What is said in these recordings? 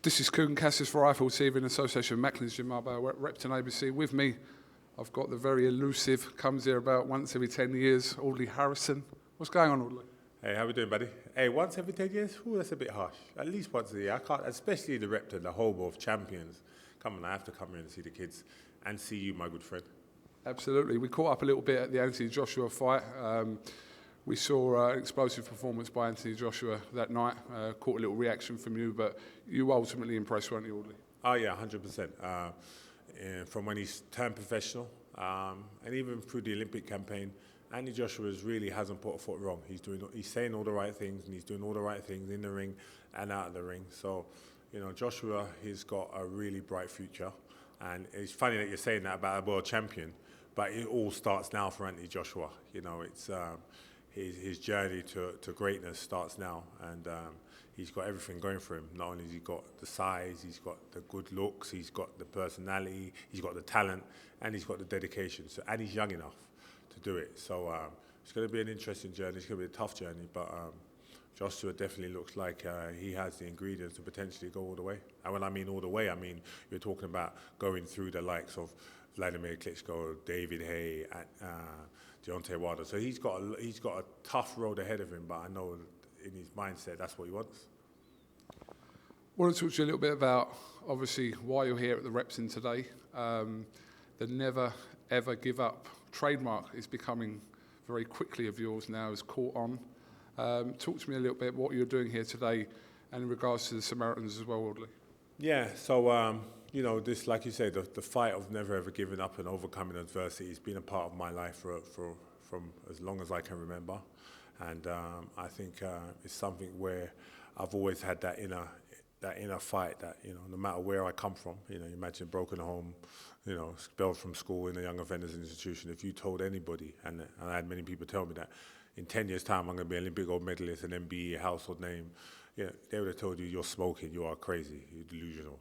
This is KUGAN, CASSIUS for Rifle TV in association with Macklin's Gym Marbella, Repton ABC. With me, I've got the very elusive, comes here about once every 10 years, Audley Harrison. What's going on, Audley? Hey, how we doing, buddy? Hey, once every 10 years? Ooh, that's a bit harsh. At least once a year. I can't, especially the Repton, the home of champions. Come on, I have to come here and see the kids and see you, my good friend. Absolutely. We caught up a little bit at the Anthony Joshua fight. We saw an explosive performance by Anthony Joshua that night. Caught a little reaction from you, but you were ultimately impressed, weren't you, Audley? Oh, yeah, 100%. From when he's turned professional, and even through the Olympic campaign, Anthony Joshua really hasn't put a foot wrong. He's saying all the right things, and he's doing all the right things in the ring and out of the ring. So, you know, Joshua, he's got a really bright future. And it's funny that you're saying that about a world champion, but it all starts now for Anthony Joshua. You know, it's his journey to greatness starts now, and he's got everything going for him. Not only has he got the size, he's got the good looks, he's got the personality, he's got the talent, and he's got the dedication. So, and he's young enough to do it. So it's going to be an interesting journey. It's going to be a tough journey, but Joshua definitely looks like he has the ingredients to potentially go all the way. And when I mean all the way, I mean you're talking about going through the likes of Vladimir Klitschko, David Haye, and Deontay Wilder. So he's got a tough road ahead of him, but I know in his mindset that's what he wants. I want to talk to you a little bit about, obviously, why you're here at the Repton today. The never, ever give up trademark is becoming very quickly of yours now, is caught on. Talk to me a little bit what you're doing here today and in regards to the Samaritans as well, Audley. Yeah, so, you know, this, like you say, the fight of never ever giving up and overcoming adversity has been a part of my life from as long as I can remember. And I think it's something where I've always had that inner fight that, you know, no matter where I come from, you know, you imagine broken home, you know, expelled from school in a young offenders institution. If you told anybody, and I had many people tell me that, in 10 years' time I'm going to be an Olympic gold medalist, an MBE, a household name, you know, they would have told you you're smoking, you are crazy, you're delusional.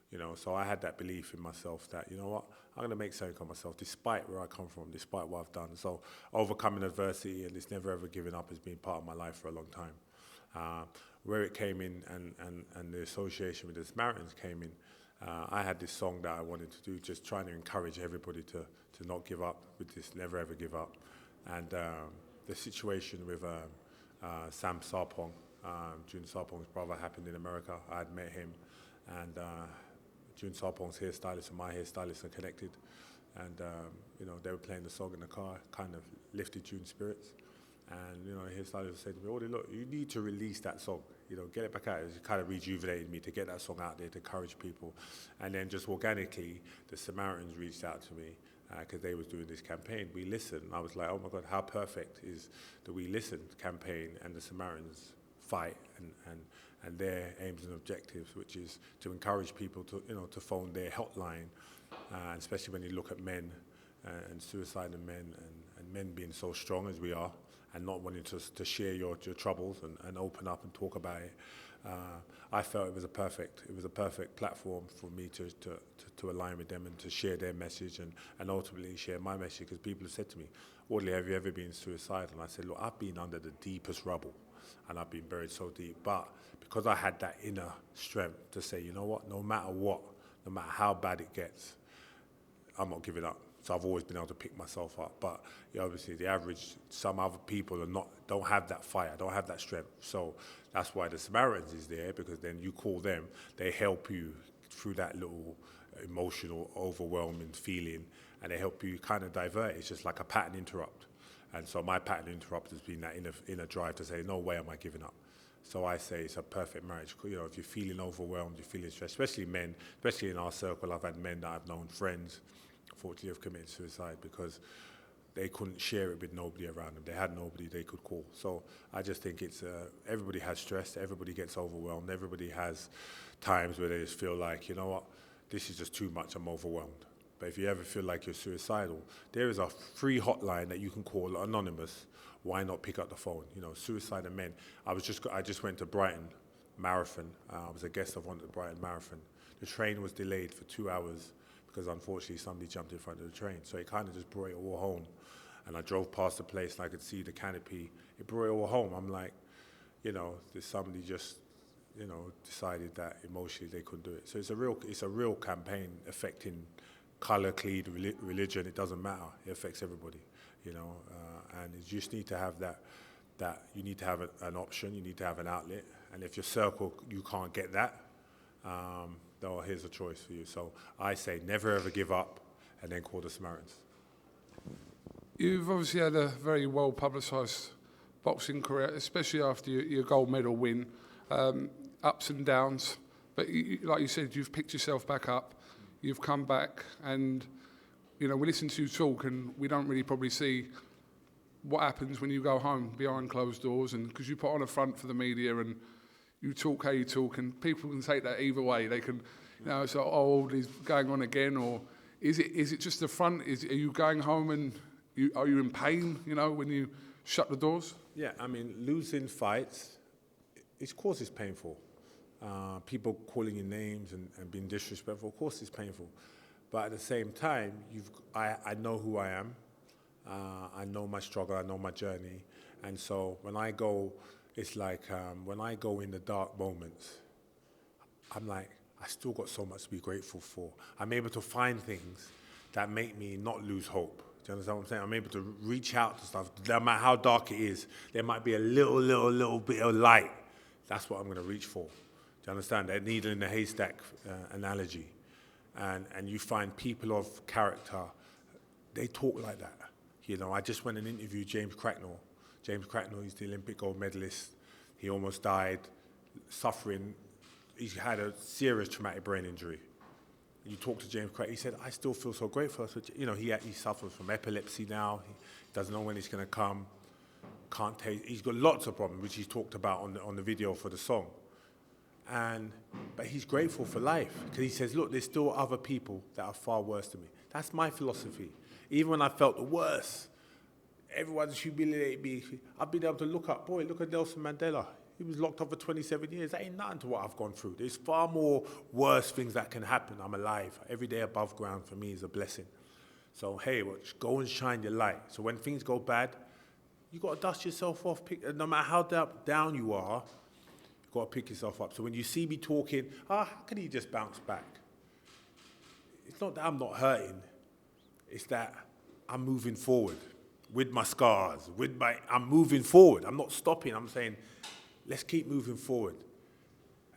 You know, so I had that belief in myself that, you know what, I'm going to make something of myself despite where I come from, despite what I've done. So overcoming adversity and this never ever giving up has been part of my life for a long time. Where it came in and the association with the Samaritans came in, I had this song that I wanted to do, just trying to encourage everybody to not give up with this never ever give up. And the situation with Sam Sarpong, June Sarpong's brother, happened in America. I had met him, and June Sarpong's hairstylist and my hairstylist are connected. And, you know, they were playing the song in the car, kind of lifted June's spirits. And, you know, the hairstylist said to me, "Audley, look, you need to release that song. You know, get it back out." It kind of rejuvenated me to get that song out there to encourage people. And then just organically, the Samaritans reached out to me because they was doing this campaign. We listened. I was like, oh my God, how perfect is the We Listen campaign and the Samaritans fight and their aims and objectives, which is to encourage people to, you know, to phone their hotline, and especially when you look at men and suicide in men and men being so strong as we are and not wanting to share your troubles and open up and talk about it. I felt it was a perfect platform for me to align with them and to share their message and ultimately share my message, because people have said to me, "Audley, have you ever been suicidal?" And I said, look, I've been under the deepest rubble and I've been buried so deep, but because I had that inner strength to say, you know what, no matter how bad it gets, I'm not giving up. So I've always been able to pick myself up. But you know, obviously the average, some other people don't have that fire, don't have that strength. So that's why the Samaritans is there, because then you call them, they help you through that little emotional, overwhelming feeling, and they help you kind of divert. It's just like a pattern interrupt. And so my pattern interrupt has been that inner drive to say, no way am I giving up. So I say it's a perfect marriage. You know, if you're feeling overwhelmed, you're feeling stressed, especially men, especially in our circle. I've had men that I've known, friends, unfortunately have committed suicide because they couldn't share it with nobody around them. They had nobody they could call. So I just think it's everybody has stress, everybody gets overwhelmed, everybody has times where they just feel like, you know what, this is just too much, I'm overwhelmed. But if you ever feel like you're suicidal, there is a free hotline that you can call, anonymous. Why not pick up the phone? You know, suicide and men. I just went to Brighton Marathon. I was a guest of one at the Brighton Marathon. The train was delayed for 2 hours because unfortunately somebody jumped in front of the train. So it kind of just brought it all home. And I drove past the place and I could see the canopy. It brought it all home. I'm like, you know, there's somebody just decided that emotionally they couldn't do it. So it's a real campaign affecting color, creed, religion. It doesn't matter. It affects everybody, and you just need to have that you need to have an option. You need to have an outlet. And if your circle you can't get that, well, here's a choice for you. So I say never ever give up, and then call the Samaritans. You've obviously had a very well publicised boxing career, especially after your gold medal win. Ups and downs, but like you said, you've picked yourself back up. You've come back, and we listen to you talk, and we don't really probably see what happens when you go home behind closed doors, and because you put on a front for the media and you talk how you talk, and people can take that either way. They can, it's like, oh, he's going on again, or is it just the front? Are you going home and are you in pain? When you shut the doors? Yeah, I mean, losing fights, of course, it's painful. People calling you names and being disrespectful, of course, it's painful. But at the same time, I know who I am. I know my struggle. I know my journey. And so when I go, it's like when I go in the dark moments, I'm like, I still got so much to be grateful for. I'm able to find things that make me not lose hope. Do you understand what I'm saying? I'm able to reach out to stuff. No matter how dark it is, there might be a little bit of light. That's what I'm going to reach for. Do you understand? That needle in the haystack analogy. And you find people of character, they talk like that. I just went and interviewed James Cracknell. James Cracknell, he's the Olympic gold medalist. He almost died, suffering. He had a serious traumatic brain injury. You talk to James Cracknell, he said, I still feel so grateful. So, he suffers from epilepsy now. He doesn't know when it's going to come. Can't taste. He's got lots of problems, which he's talked about on the video for the song. But he's grateful for life because he says, look, there's still other people that are far worse than me. That's my philosophy. Even when I felt the worst, everyone's humiliated me. I've been able to look at Nelson Mandela. He was locked up for 27 years. That ain't nothing to what I've gone through. There's far more worse things that can happen. I'm alive. Every day above ground for me is a blessing. So, hey, go and shine your light. So when things go bad, you got to dust yourself off. No matter how down you are, you've got to pick yourself up. So when you see me talking, how can he just bounce back? It's not that I'm not hurting. It's that I'm moving forward with my scars, I'm moving forward. I'm not stopping. I'm saying, let's keep moving forward.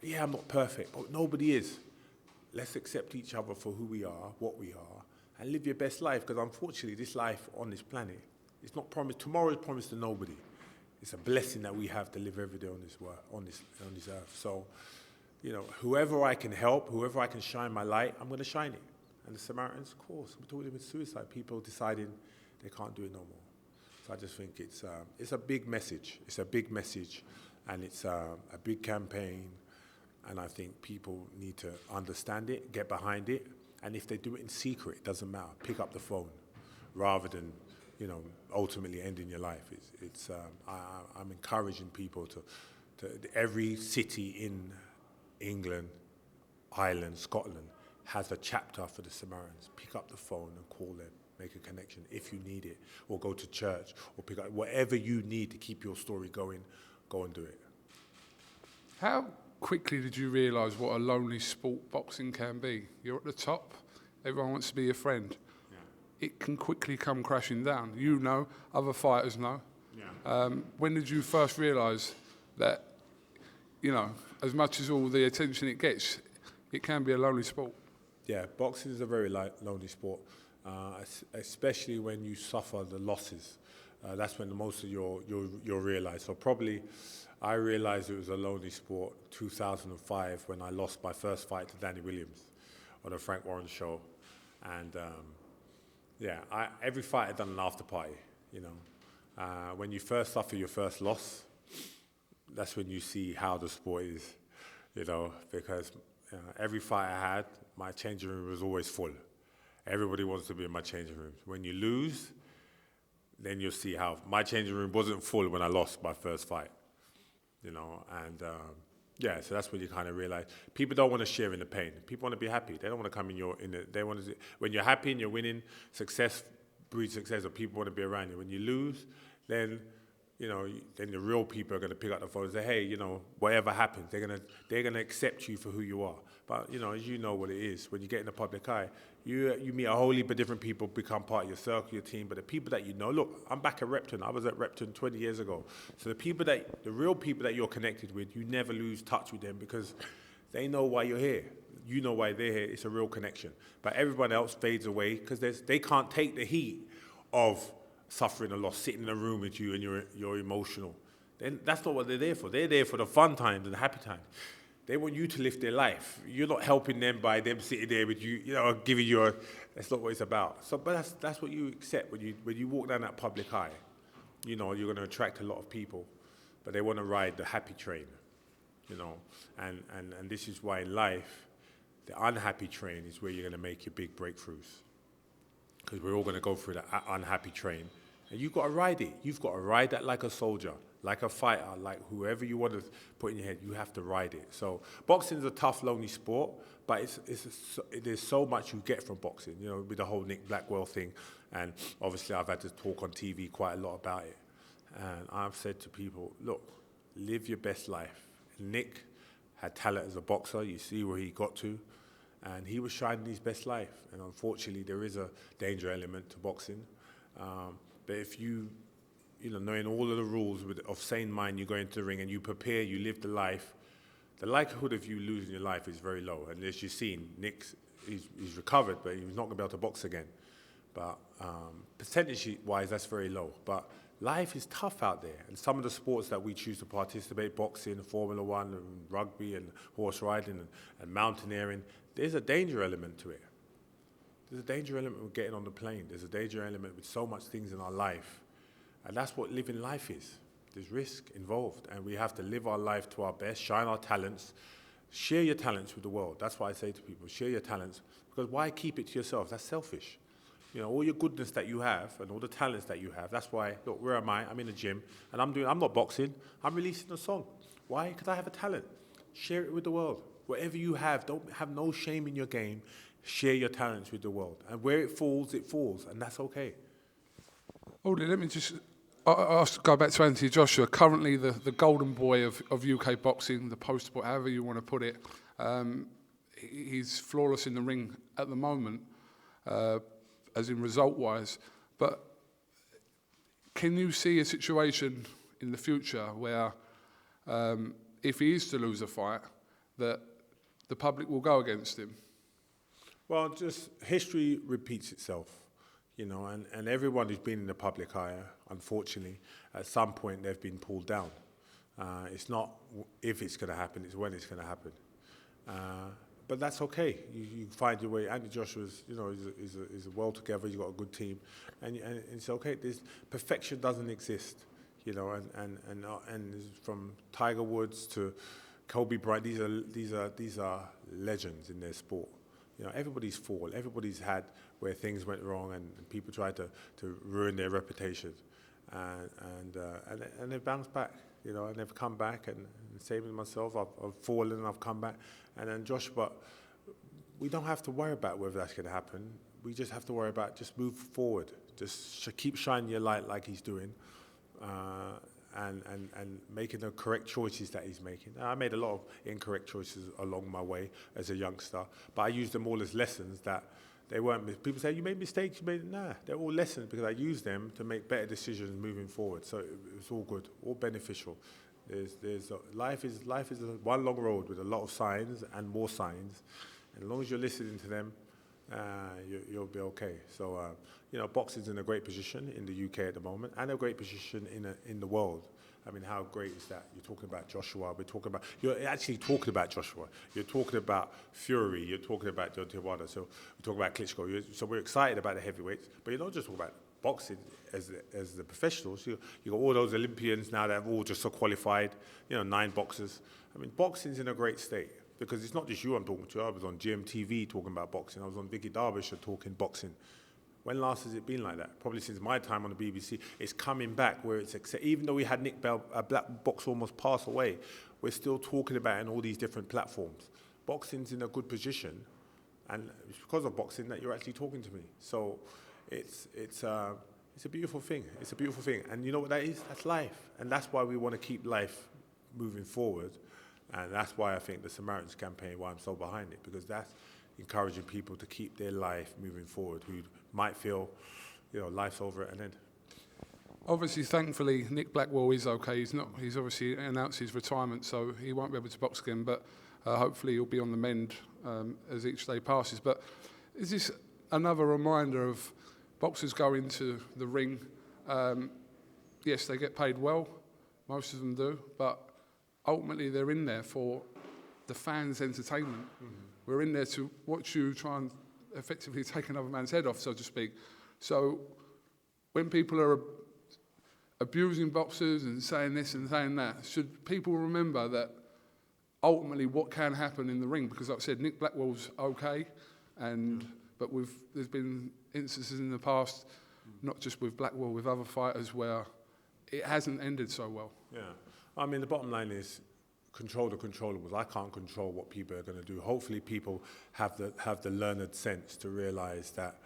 Yeah, I'm not perfect, but nobody is. Let's accept each other for who we are, what we are, and live your best life, because unfortunately, this life on this planet, it's not promised. Tomorrow is promised to nobody. It's a blessing that we have to live every day on this earth. So, whoever I can help, whoever I can shine my light, I'm going to shine it. And the Samaritans, of course, we're talking about suicide. People deciding they can't do it no more. So I just think it's a big message. It's a big message, and it's a big campaign. And I think people need to understand it, get behind it, and if they do it in secret, it doesn't matter. Pick up the phone, rather than ultimately ending your life. I'm encouraging people to every city in England, Ireland, Scotland has a chapter for the Samaritans. Pick up the phone and call them, make a connection if you need it, or go to church, or pick up whatever you need to keep your story going. Go and do it. How quickly did you realise what a lonely sport boxing can be? You're at the top, everyone wants to be your friend. Yeah. It can quickly come crashing down. Other fighters know. Yeah. When did you first realise that, as much as all the attention it gets, it can be a lonely sport? Yeah, boxing is a very lonely sport, especially when you suffer the losses. That's when most of you'll realise. So probably I realised it was a lonely sport 2005 when I lost my first fight to Danny Williams on the Frank Warren show. And every fight I'd done an after party, when you first suffer your first loss, that's when you see how the sport is, because every fight I had, my changing room was always full. Everybody wants to be in my changing room. When you lose, then you'll see how my changing room wasn't full when I lost my first fight, so that's when you kind of realize people don't want to share in the pain. People want to be happy. They don't want to come when you're happy and you're winning, success breeds success, or people want to be around you. When you lose, then then the real people are going to pick up the phone and say, hey, whatever happens, they're gonna accept you for who you are. But as you know what it is, when you get in the public eye, you meet a whole heap of different people, become part of your circle, your team. But the people that look, I'm back at Repton. I was at Repton 20 years ago. So the real people that you're connected with, you never lose touch with them because they know why you're here. You know why they're here. It's a real connection. But everyone else fades away because they can't take the heat of suffering a loss, sitting in a room with you and you're emotional. Then that's not what they're there for. They're there for the fun times and the happy times. They want you to live their life. You're not helping them by them sitting there with you, giving you that's not what it's about. So, but that's what you accept when you walk down that public eye. You're going to attract a lot of people, but they want to ride the happy train, and this is why in life, the unhappy train is where you're going to make your big breakthroughs. Because we're all going to go through that unhappy train. And you've got to ride it. You've got to ride that like a soldier, like a fighter, like whoever you want to put in your head, you have to ride it. So boxing is a tough, lonely sport, but there's so much you get from boxing, with the whole Nick Blackwell thing. And obviously I've had to talk on TV quite a lot about it. And I've said to people, look, live your best life. Nick had talent as a boxer. You see where he got to. And he was shining his best life. And unfortunately, there is a danger element to boxing. But if knowing all of the rules of sane mind, you go into the ring and you prepare, you live the life, the likelihood of you losing your life is very low. And as you've seen, he's recovered, but he's not going to be able to box again. But percentage-wise, that's very low. But life is tough out there. And some of the sports that we choose to participate, boxing, Formula One, and rugby, and horse riding, and mountaineering, there's a danger element to it. There's a danger element with getting on the plane. There's a danger element with so much things in our life. And that's what living life is. There's risk involved. And we have to live our life to our best, shine our talents, share your talents with the world. That's what I say to people, share your talents. Because why keep it to yourself? That's selfish. All your goodness that you have and all the talents that you have. That's why, look, where am I? I'm in the gym and I'm not boxing. I'm releasing a song. Why? Because I have a talent. Share it with the world. Whatever you have, don't have no shame in your game. Share your talents with the world. And where it falls, and that's okay. Audley, let me just I'll go back to Anthony Joshua. Currently the golden boy of UK boxing, the poster boy, however you want to put it. He's flawless in the ring at the moment, as in result-wise. But can you see a situation in the future where, if he is to lose a fight, that the public will go against him? Well, just history repeats itself, and everyone who's been in the public eye, unfortunately, at some point they've been pulled down. It's not if it's going to happen, it's when it's going to happen. But that's okay. You find your way. Andy Joshua's, is well together. He's got a good team, and it's okay. Perfection doesn't exist, and from Tiger Woods to Kobe Bryant, these are legends in their sport. Everybody's fallen. Everybody's had where things went wrong and people tried to ruin their reputation, and they've bounced back. And they've come back, and same as myself, I've fallen and I've come back. And then Joshua, we don't have to worry about whether that's going to happen. We just have to worry about just move forward. Just keep shining your light like he's doing, and making the correct choices that he's making. And I made a lot of incorrect choices along my way as a youngster, but I used them all as lessons that they weren't. People say, you made mistakes, nah, they're all lessons because I used them to make better decisions moving forward. So it's all good, all beneficial. Life is one long road with a lot of signs and more signs. And as long as you're listening to them, you'll be okay. So, boxing's in a great position in the UK at the moment, and a great position in the world. I mean, how great is that? You're talking about Joshua. You're actually talking about Joshua. You're talking about Fury. You're talking about Deontay Wilder. So we're talking about Klitschko. So we're excited about the heavyweights, but you're not just talking about boxing as the professionals. You got all those Olympians now that have all just qualified. 9 boxers. I mean, boxing's in a great state because it's not just you I'm talking to. I was on GMTV talking about boxing. I was on Vicky Derbyshire talking boxing. When last has it been like that? Probably since my time on the BBC. It's coming back where it's even though we had Nick Bell, a black boxer almost pass away, we're still talking about it on all these different platforms. Boxing's in a good position, and it's because of boxing that you're actually talking to me. So it's It's a beautiful thing. It's a beautiful thing. And you know what that is? That's life. And that's why we want to keep life moving forward. And that's why I think the Samaritans campaign, why I'm so behind it, because that's encouraging people to keep their life moving forward who might feel, life's over at an end. Obviously, thankfully, Nick Blackwell is okay. He's obviously announced his retirement, so he won't be able to box again, but hopefully he'll be on the mend as each day passes. But is this another reminder of boxers go into the ring? Yes, they get paid well, most of them do, but ultimately they're in there for the fans' entertainment. Mm-hmm. We're in there to watch you try and effectively take another man's head off, so to speak. So when people are abusing boxers and saying this and saying that, should people remember that ultimately what can happen in the ring? Because like I said, Nick Blackwell's okay, but there's been instances in the past, not just with Blackwell, with other fighters where it hasn't ended so well. Yeah, I mean, the bottom line is control the controllables. I can't control what people are going to do. Hopefully people have the learned sense to realise that,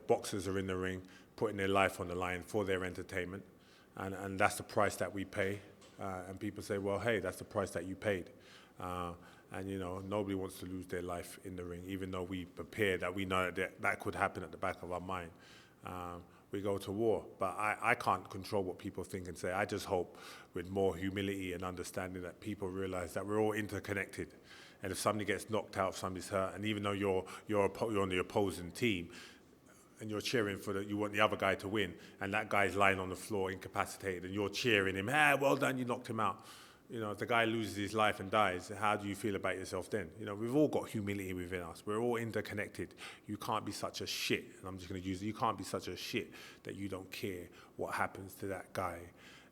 boxers are in the ring, putting their life on the line for their entertainment, and that's the price that we pay. And people say, well, hey, that's the price that you paid. And nobody wants to lose their life in the ring, even though we prepare that we know that could happen at the back of our mind. We go to war, but I can't control what people think and say. I just hope with more humility and understanding that people realise that we're all interconnected. And if somebody gets knocked out, if somebody's hurt, and even though you're on the opposing team, and you're cheering you want the other guy to win, and that guy's lying on the floor incapacitated, and you're cheering him, well done, you knocked him out. If the guy loses his life and dies, how do you feel about yourself then? We've all got humility within us. We're all interconnected. You can't be such a shit, and I'm just going to use it, you can't be such a shit that you don't care what happens to that guy,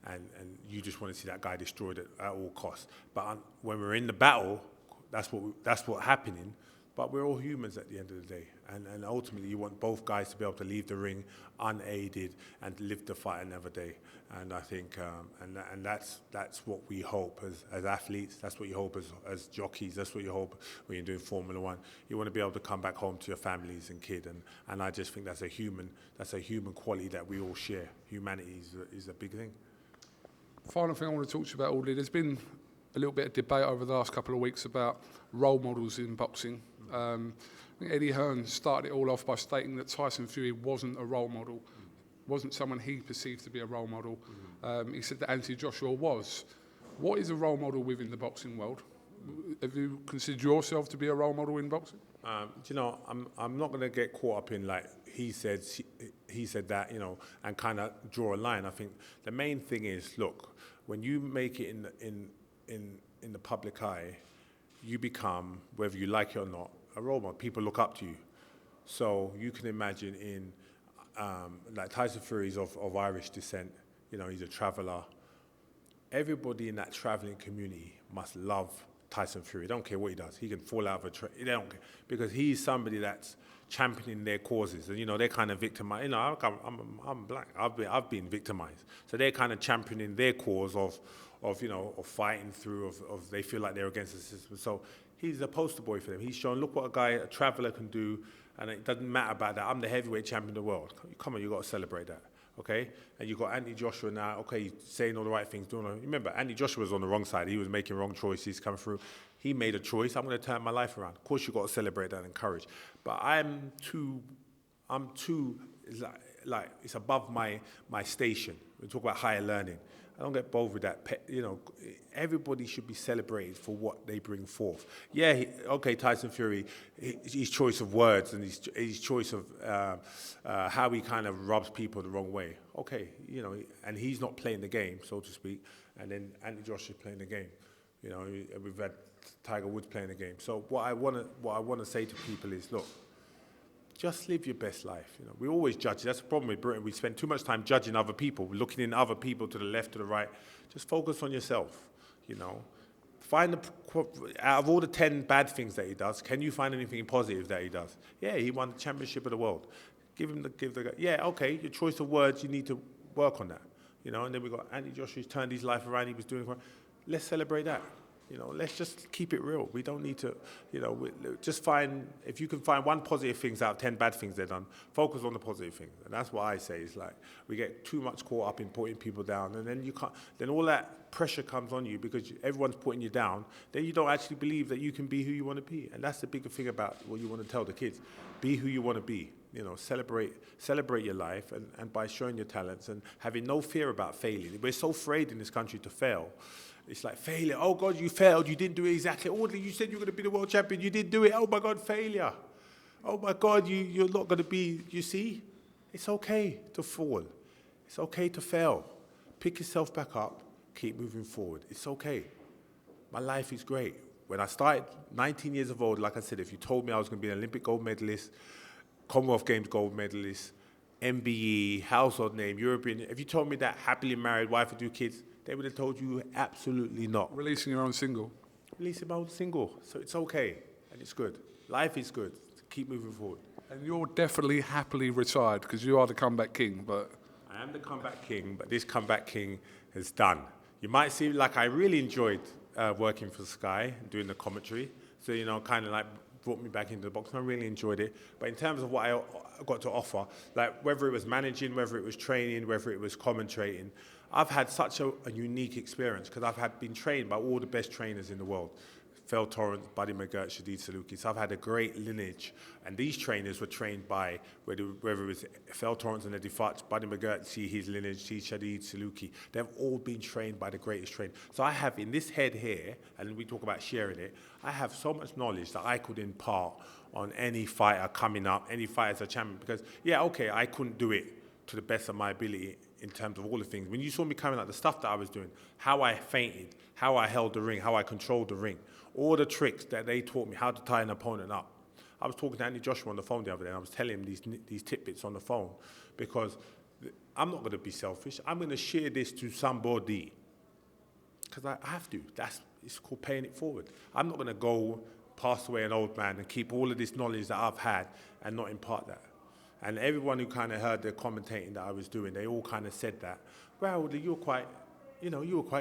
and you just want to see that guy destroyed at all costs. But when we're in the battle, that's what's happening. But we're all humans at the end of the day. And ultimately, you want both guys to be able to leave the ring unaided and live the fight another day. And I think, and that's what we hope as athletes. That's what you hope as jockeys. That's what you hope when you're doing Formula One. You want to be able to come back home to your families and kid. And I just think that's a human quality that we all share. Humanity is a big thing. Final thing I want to talk to you about, Audley, there's been a little bit of debate over the last couple of weeks about role models in boxing. I think Eddie Hearn started it all off by stating that Tyson Fury wasn't a role model, wasn't someone he perceived to be a role model. He said that Anthony Joshua was. What is a role model within the boxing world? Have you considered yourself to be a role model in boxing? I'm not going to get caught up in like he said that, and kind of draw a line. I think the main thing is, look, when you make it in the public eye, you become, whether you like it or not, a role model. People look up to you. So you can imagine like Tyson Fury is of Irish descent, he's a traveller. Everybody in that travelling community must love Tyson Fury. They don't care what he does. He can fall out of a train. They don't care. Because he's somebody that's championing their causes. And, they're kind of victimized. I'm black. I've been victimized. So they're kind of championing their cause of fighting through, of they feel like they're against the system. So he's a poster boy for them. He's shown, look what a traveller can do, and it doesn't matter about that. I'm the heavyweight champion of the world. Come on, you've got to celebrate that, okay? And you've got Anthony Joshua now, okay, he's saying all the right things. Remember, Anthony Joshua was on the wrong side. He was making wrong choices coming through. He made a choice. I'm going to turn my life around. Of course, you've got to celebrate that and encourage. But I'm too, like it's above my station. We talk about higher learning. I don't get involved with that. Everybody should be celebrated for what they bring forth. Yeah, Tyson Fury, his choice of words and his choice of how he kind of rubs people the wrong way. Okay, and he's not playing the game, so to speak. And then Anthony Joshua is playing the game. We've had Tiger Woods playing the game. So what I want to say to people is, look, just live your best life. We always judge. That's the problem with Britain. We spend too much time judging other people, looking in other people to the left, to the right. Just focus on yourself. Find out of all the 10 bad things that he does, can you find anything positive that he does? Yeah, he won the championship of the world. Give the guy. Yeah, okay. Your choice of words, you need to work on that. And then we got Anthony Joshua, who's turned his life around. He was doing. Let's celebrate that. You know, let's just keep it real. We don't need to, you know, just find, if you can find one positive things out of 10 bad things they've done, focus on the positive things. And that's what I say. It's like, we get too much caught up in putting people down, and then you can't, then all that pressure comes on you because everyone's putting you down. Then you don't actually believe that you can be who you want to be. And that's the bigger thing about what you want to tell the kids. Be who you want to be. You know, celebrate your life, and by showing your talents and having no fear about failing. We're so afraid in this country to fail. It's like failure. Oh, God, you failed. You didn't do it exactly. Audley, you said you were going to be the world champion. You didn't do it. Oh, my God, failure. Oh, my God, you're not going to be. You see? It's okay to fall. It's okay to fail. Pick yourself back up. Keep moving forward. It's okay. My life is great. When I started 19 years of old, like I said, if you told me I was going to be an Olympic gold medalist, Commonwealth Games gold medalist, MBE, household name, European, if you told me that, happily married, wife with 2 kids, they would have told you absolutely not. Releasing your own single. Releasing my own single. So it's okay, and it's good. Life is good. Keep moving forward. And you're definitely happily retired because you are the comeback king, but... I am the comeback king, but this comeback king is done. You might see, like, I really enjoyed working for Sky and doing the commentary. So, you know, kind of like brought me back into the box. I really enjoyed it. But in terms of what I got to offer, like whether it was managing, whether it was training, whether it was commentating, I've had such a unique experience because I've been trained by all the best trainers in the world. Phil Torrance, Buddy McGirt, Shadid Saluki. So I've had a great lineage. And these trainers were trained by, whether it was Phil Torrance and Eddie Futch, Buddy McGirt, see his lineage, see Shadid Saluki. They've all been trained by the greatest trainers. So I have in this head here, and we talk about sharing it, I have so much knowledge that I could impart on any fighter coming up, any fighter as a champion. Because, yeah, okay, I couldn't do it to the best of my ability in terms of all the things. When you saw me coming out, the stuff that I was doing, how I feinted, how I held the ring, how I controlled the ring, all the tricks that they taught me, how to tie an opponent up. I was talking to Andy Joshua on the phone the other day, and I was telling him these tidbits on the phone because I'm not going to be selfish. I'm going to share this to somebody because I have to. It's called paying it forward. I'm not going to go pass away an old man and keep all of this knowledge that I've had and not impart that. And everyone who kind of heard the commentating that I was doing, they all kind of said that, well, you were quite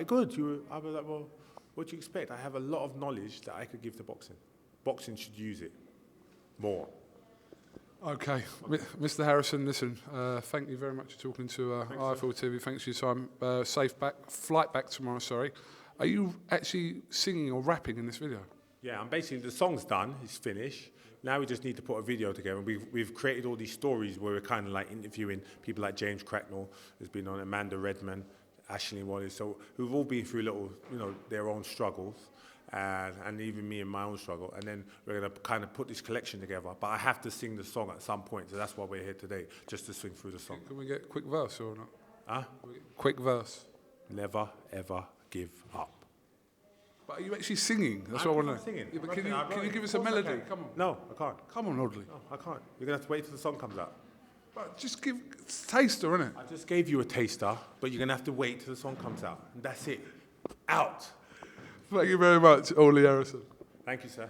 good. I was like, well, what do you expect? I have a lot of knowledge that I could give to boxing. Boxing should use it more. Okay, Mr. Harrison, listen, thank you very much for talking to IFL TV. Thanks for your time. Flight back tomorrow, sorry. Are you actually singing or rapping in this video? Yeah, I'm basically, the song's done, it's finished. Now we just need to put a video together. We've created all these stories where we're kind of like interviewing people like James Cracknell, who's been on, Amanda Redman, Ashley Wallace, so who've all been through little, their own struggles, and even me and my own struggle. And then we're going to kind of put this collection together. But I have to sing the song at some point, so that's why we're here today, just to sing through the song. Can we get a quick verse or not? Huh? Quick verse. Never, ever give up. But are you actually singing? That's what I want to know. Singing. Yeah, but can you give us a melody? Come on. No, I can't. Come on, Audley. No, I can't. You're going to have to wait till the song comes out. But just give a taster, innit? I just gave you a taster, but you're going to have to wait till the song comes out. And that's it. Out. Thank you very much, Audley Harrison. Thank you, sir.